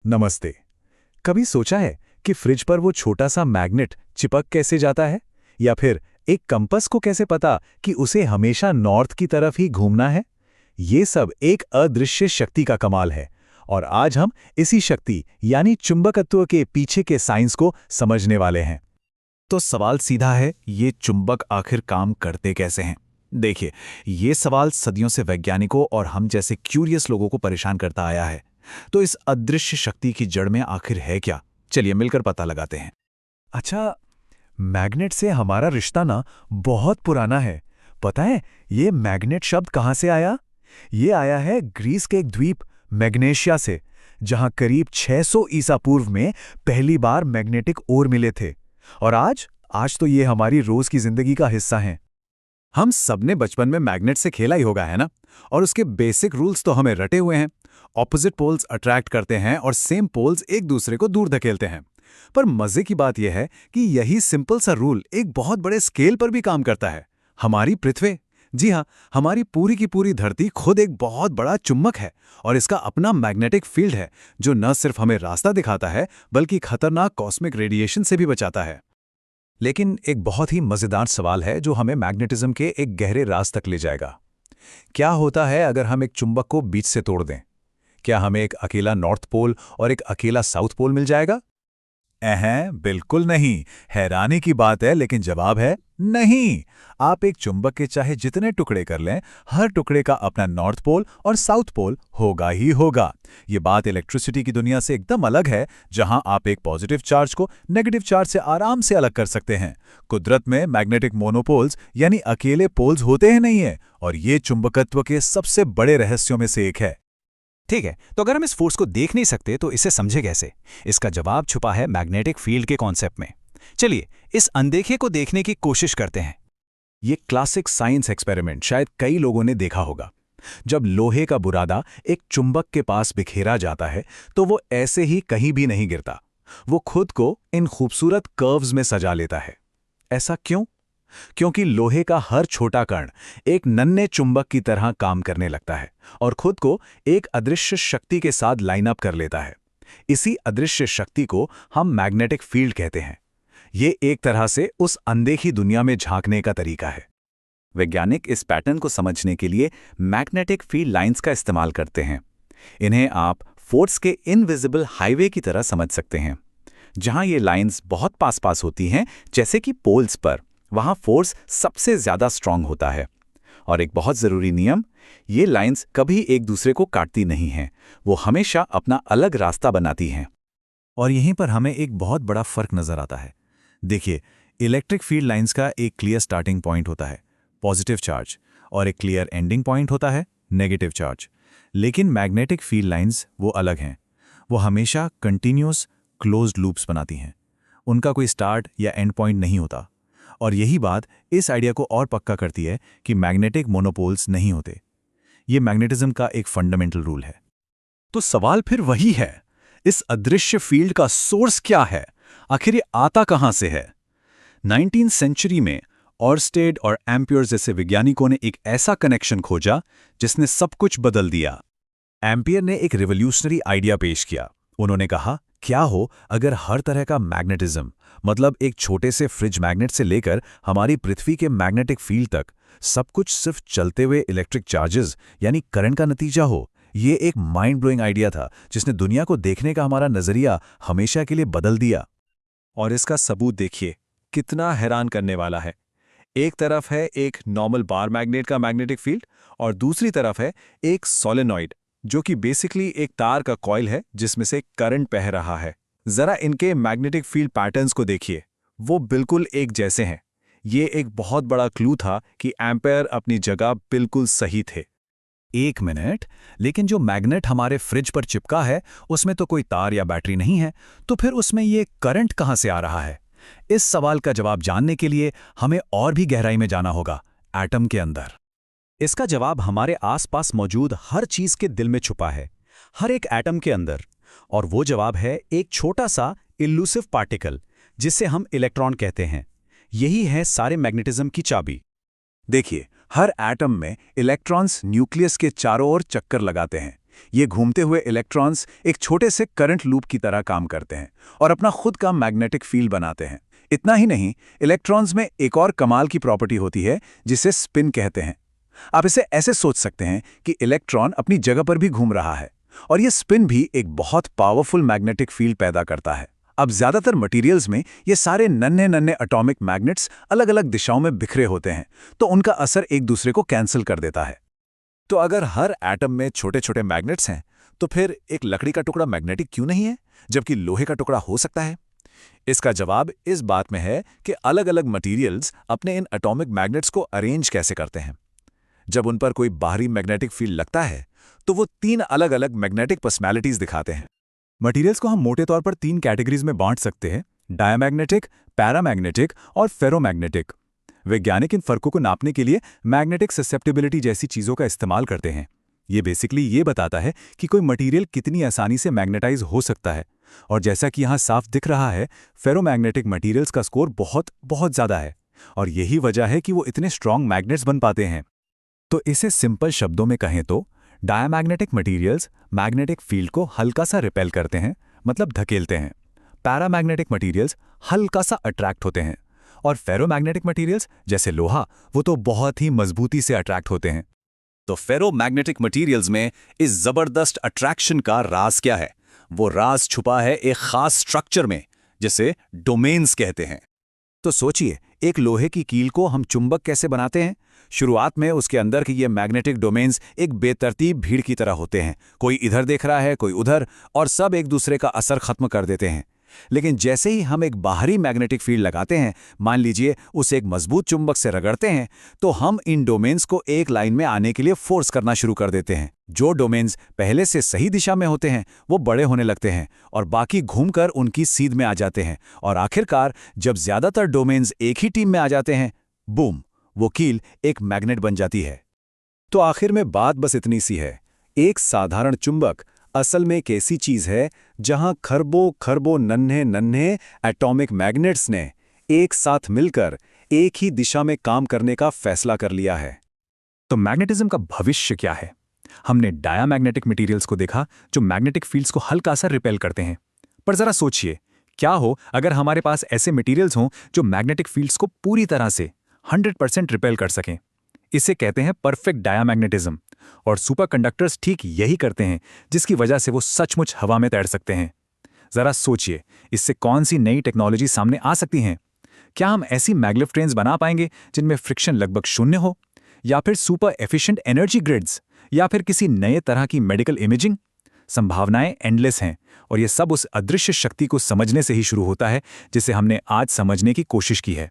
नमस्ते। कभी सोचा है कि फ्रिज पर वो छोटा सा मैग्नेट चिपक कैसे जाता है? या फिर एक कंपास को कैसे पता कि उसे हमेशा नॉर्थ की तरफ ही घूमना है? ये सब एक अदृश्य शक्ति का कमाल है। और आज हम इसी शक्ति यानी चुंबकत्व के पीछे के साइंस को समझने वाले हैं। तो सवाल सीधा है, ये चुंबक आखिर काम करते कैसे हैं? देखिए, ये सवाल सदियों से वैज्ञानिकों और हम जैसे क्यूरियस लोगों को परेशान करता आया है। तो इस अदृश्य शक्ति की जड़ में आखिर है क्या? चलिए मिलकर पता लगाते हैं। अच्छा, मैग्नेट से हमारा रिश्ता ना बहुत पुराना है। पता है ये मैग्नेट शब्द कहाँ से आया? ये आया है ग्रीस के एक द्वीप मैग्नेशिया से, जहां करीब 600 ईसा पूर्व में पहली बार मैग्नेटिक ओर मिले थे। और आज तो ये हमारी रोज की जिंदगी का हिस्सा हैं। हम सबने बचपन में मैग्नेट से खेला ही होगा, है ना? और उसके बेसिक रूल्स तो हमें रटे हुए हैं। ऑपोजिट पोल्स अट्रैक्ट करते हैं और सेम पोल्स एक दूसरे को दूर धकेलते हैं। पर मजे की बात यह है कि यही सिंपल सा रूल एक बहुत बड़े स्केल पर भी काम करता है। हमारी पृथ्वी, जी हाँ, हमारी पूरी की पूरी धरती खुद एक बहुत बड़ा चुंबक है और इसका अपना मैग्नेटिक फील्ड है, जो न सिर्फ हमें रास्ता दिखाता है बल्कि खतरनाक कॉस्मिक रेडिएशन से भी बचाता है। लेकिन एक बहुत ही मजेदार सवाल है जो हमें मैग्नेटिज्म के एक गहरे राज तक ले जाएगा। क्या होता है अगर हम एक चुंबक को बीच से तोड़ दें? क्या हमें एक अकेला नॉर्थ पोल और एक अकेला साउथ पोल मिल जाएगा? बिल्कुल नहीं। हैरानी की बात है, लेकिन जवाब है नहीं। आप एक चुंबक के चाहे जितने टुकड़े कर लें, हर टुकड़े का अपना नॉर्थ पोल और साउथ पोल होगा ही होगा। ये बात इलेक्ट्रिसिटी की दुनिया से एकदम अलग है, जहां आप एक पॉजिटिव चार्ज को नेगेटिव चार्ज से आराम से अलग कर सकते हैं। कुदरत में मैग्नेटिक मोनोपोल्स यानी अकेले पोल्स होते ही नहीं है, और ये चुंबकत्व के सबसे बड़े रहस्यों में से एक है। ठीक है, तो अगर हम इस फोर्स को देख नहीं सकते तो इसे समझे कैसे? इसका जवाब छुपा है मैग्नेटिक फील्ड के कॉन्सेप्ट में। चलिए इस अनदेखे को देखने की कोशिश करते हैं। ये क्लासिक साइंस एक्सपेरिमेंट शायद कई लोगों ने देखा होगा। जब लोहे का बुरादा एक चुंबक के पास बिखेरा जाता है तो वो ऐसे ही कहीं भी नहीं गिरता। वो खुद को इन खूबसूरत कर्व्स में सजा लेता है। ऐसा क्यों? क्योंकि लोहे का हर छोटा कण एक नन्हे चुंबक की तरह काम करने लगता है और खुद को एक अदृश्य शक्ति के साथ लाइन अप कर लेता है। इसी अदृश्य शक्ति को हम मैग्नेटिक फील्ड कहते हैं। ये एक तरह से उस अनदेखी दुनिया में झांकने का तरीका है। वैज्ञानिक इस पैटर्न को समझने के लिए मैग्नेटिक फील्ड लाइंस का इस्तेमाल करते हैं। इन्हें आप फोर्स के इनविजिबल हाईवे की तरह समझ सकते हैं। जहां ये लाइंस बहुत पास होती हैं, जैसे कि पोल्स पर, वहां फोर्स सबसे ज्यादा स्ट्रांग होता है। और एक बहुत जरूरी नियम, ये लाइंस कभी एक दूसरे को काटती नहीं हैं, वो हमेशा अपना अलग रास्ता बनाती हैं। और यहीं पर हमें एक बहुत बड़ा फर्क नजर आता है। देखिए, इलेक्ट्रिक फील्ड लाइंस का एक क्लियर स्टार्टिंग पॉइंट होता है, पॉजिटिव चार्ज, और एक क्लियर एंडिंग पॉइंट होता है, नेगेटिव चार्ज। लेकिन मैग्नेटिक फील्ड लाइंस वो अलग हैं। वो हमेशा कंटिन्यूअस क्लोज्ड लूप्स बनाती हैं। उनका कोई स्टार्ट या एंड पॉइंट नहीं होता। और यही बात इस आइडिया को और पक्का करती है कि मैग्नेटिक मोनोपोल्स नहीं होते। ये मैग्नेटिज्म का एक फंडामेंटल रूल है। तो सवाल फिर वही है, इस अदृश्य फील्ड का सोर्स क्या है? आखिर ये आता कहां से है? 19वीं सेंचुरी में ऑर्स्टेड और एम्पियर जैसे वैज्ञानिकों ने एक ऐसा कनेक्शन खोजा जिसने सब कुछ बदल दिया। एम्पियर ने एक रिवॉल्यूशनरी आइडिया पेश किया। उन्होंने कहा, क्या हो अगर हर तरह का मैग्नेटिज्म, मतलब एक छोटे से फ्रिज मैग्नेट से लेकर हमारी पृथ्वी के मैग्नेटिक फील्ड तक, सब कुछ सिर्फ चलते हुए इलेक्ट्रिक चार्जेस यानी करंट का नतीजा हो। ये एक माइंड ब्लोइंग आइडिया था जिसने दुनिया को देखने का हमारा नजरिया हमेशा के लिए बदल दिया। और इसका सबूत देखिए, कितना हैरान करने वाला है। एक तरफ है एक नॉर्मल बार मैग्नेट का मैग्नेटिक फील्ड और दूसरी तरफ है एक सोलेनॉइड, जो कि बेसिकली एक तार का कॉइल है जिसमें से करंट बह रहा है। जरा इनके मैग्नेटिक फील्ड पैटर्न्स को देखिए, वो बिल्कुल एक जैसे हैं। ये एक बहुत बड़ा क्लू था कि एम्पेयर अपनी जगह बिल्कुल सही थे। एक मिनट, लेकिन जो मैग्नेट हमारे फ्रिज पर चिपका है उसमें तो कोई तार या बैटरी नहीं है, तो फिर उसमें ये करंट कहां से आ रहा है? इस सवाल का जवाब जानने के लिए हमें और भी गहराई में जाना होगा, एटम के अंदर। इसका जवाब हमारे आसपास मौजूद हर चीज के दिल में छुपा है, हर एक एटम के अंदर। और वो जवाब है एक छोटा सा इल्यूसिव पार्टिकल, जिसे हम इलेक्ट्रॉन कहते हैं। यही है सारे मैग्नेटिज्म की चाबी। देखिए, हर एटम में इलेक्ट्रॉन्स न्यूक्लियस के चारों ओर चक्कर लगाते हैं। ये घूमते हुए इलेक्ट्रॉन्स एक छोटे से करंट लूप की तरह काम करते हैं और अपना खुद का मैग्नेटिक फील्ड बनाते हैं। इतना ही नहीं, इलेक्ट्रॉन्स में एक और कमाल की प्रॉपर्टी होती है जिसे स्पिन कहते हैं। आप इसे ऐसे सोच सकते हैं कि इलेक्ट्रॉन अपनी जगह पर भी घूम रहा है और ये स्पिन भी एक बहुत पावरफुल मैग्नेटिक फील्ड पैदा करता है। अब ज्यादातर मटेरियल्स में ये सारे नन्हे नन्हे एटॉमिक मैग्नेट्स अलग अलग दिशाओं में बिखरे होते हैं, तो उनका असर एक दूसरे को कैंसिल कर देता है। तो अगर हर एटम में छोटे छोटे मैग्नेट्स हैं, तो फिर एक लकड़ी का टुकड़ा मैग्नेटिक क्यों नहीं है, जबकि लोहे का टुकड़ा हो सकता है? इसका जवाब इस बात में है कि अलग अलग मटेरियल्स अपने इन एटॉमिक मैग्नेट्स को अरेंज कैसे करते हैं। जब उन पर कोई बाहरी मैग्नेटिक फील्ड लगता है, तो वो 3 अलग अलग मैग्नेटिक पर्सनैलिटीज दिखाते हैं। मटेरियल्स को हम मोटे तौर पर 3 कैटेगरीज में बांट सकते हैं: डायमैग्नेटिक, पैरामैग्नेटिक और फेरोमैग्नेटिक। वैज्ञानिक इन फर्कों को नापने के लिए मैग्नेटिक ससेप्टिबिलिटी जैसी चीज़ों का इस्तेमाल करते हैं। ये बेसिकली ये बताता है कि कोई मटेरियल कितनी आसानी से मैग्नेटाइज हो सकता है। और जैसा कि यहाँ साफ दिख रहा है, फेरोमैग्नेटिक मटेरियल्स का स्कोर बहुत बहुत ज़्यादा है, और यही वजह है कि वो इतने स्ट्रॉन्ग मैग्नेट्स बन पाते हैं। तो इसे सिंपल शब्दों में कहें तो डायमैग्नेटिक मटेरियल्स मैग्नेटिक फील्ड को हल्का सा रिपेल करते हैं, मतलब धकेलते हैं। पैरामैग्नेटिक मटेरियल्स हल्का सा अट्रैक्ट होते हैं, और फेरोमैग्नेटिक मटेरियल्स जैसे लोहा, वो तो बहुत ही मजबूती से अट्रैक्ट होते हैं। तो फेरोमैग्नेटिक मटेरियल्स में इस जबरदस्त अट्रैक्शन का राज क्या है? वो राज छुपा है एक खास स्ट्रक्चर में, जिसे डोमेन्स कहते हैं। तो सोचिए, एक लोहे की कील को हम चुंबक कैसे बनाते हैं? शुरुआत में उसके अंदर के ये मैग्नेटिक डोमेन्स एक बेतरतीब भीड़ की तरह होते हैं। कोई इधर देख रहा है, कोई उधर, और सब एक दूसरे का असर खत्म कर देते हैं। लेकिन जैसे ही हम एक बाहरी मैग्नेटिक फील्ड लगाते हैं, मान लीजिए उसे एक मजबूत चुंबक से रगड़ते हैं, तो हम इन डोमेन्स को एक लाइन में आने के लिए फोर्स करना शुरू कर देते हैं। जो डोमेन्स पहले से सही दिशा में होते हैं, वो बड़े होने लगते हैं और बाकी घूमकर उनकी सीध में आ जाते हैं, और आखिरकार जब ज्यादातर डोमेन्स एक ही टीम में आ जाते हैं, बूम, वो कील एक मैग्नेट बन जाती है। तो आखिर में बात बस इतनी सी है, एक साधारण चुंबक असल में एक ऐसी चीज है जहां खरबों खरबों नन्हे नन्हे एटॉमिक मैग्नेट्स ने एक साथ मिलकर एक ही दिशा में काम करने का फैसला कर लिया है। तो मैग्नेटिज्म का भविष्य क्या है? हमने डायामैग्नेटिक मटेरियल्स को देखा जो मैग्नेटिक फील्ड्स को हल्का सा रिपेल करते हैं, पर जरा सोचिए, क्या हो अगर हमारे पास ऐसे मटेरियल्स हों जो मैग्नेटिक फील्ड्स को पूरी तरह से 100% रिपेल कर सकें? इसे कहते हैं परफेक्ट डायामैग्नेटिज्म, और सुपरकंडक्टर्स ठीक यही करते हैं, जिसकी वजह से वो सचमुच हवा में तैर सकते हैं। जरा सोचिए, इससे कौन सी नई टेक्नोलॉजी सामने आ सकती हैं? क्या हम ऐसी मैग्लेव ट्रेन्स बना पाएंगे जिनमें फ्रिक्शन लगभग शून्य हो, या फिर सुपर एफिशिएंट एनर्जी ग्रिड्स, या फिर किसी नए तरह की मेडिकल इमेजिंग? संभावनाएं एंडलेस हैं, और ये सब उस अदृश्य शक्ति को समझने से ही शुरू होता है जिसे हमने आज समझने की कोशिश की है।